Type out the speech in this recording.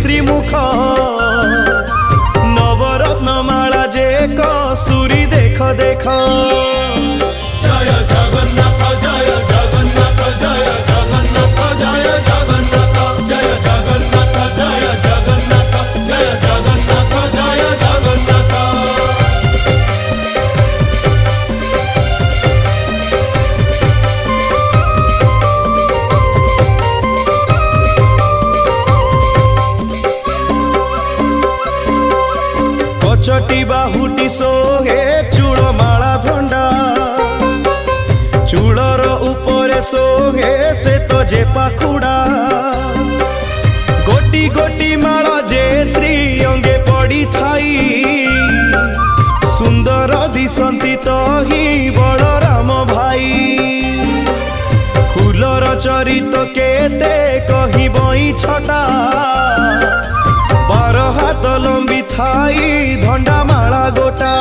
श्री मुख नवरत्नमाला जे कस्तूरी देख देख। जय जगन्नाथ जय जगन्नाथ जय जगन्नाथ जय जगन्नाथ जय जगन्नाथ जय जगन्नाथ जय जगन्नाथ जय जगन्नाथ। कचटी बाहुटी सोहे चूड़माला धंडा चूड़र उपरे सोहे श्वेत जे पाखुड़ा गोटी गोटी माला जे श्री अंगे पड़ी थाई सुंदर दिसंती तो ही बलराम भाई फूलर चरित केते कही बई छटा बार हाथ लंबी थाई धंडा माला गोटा।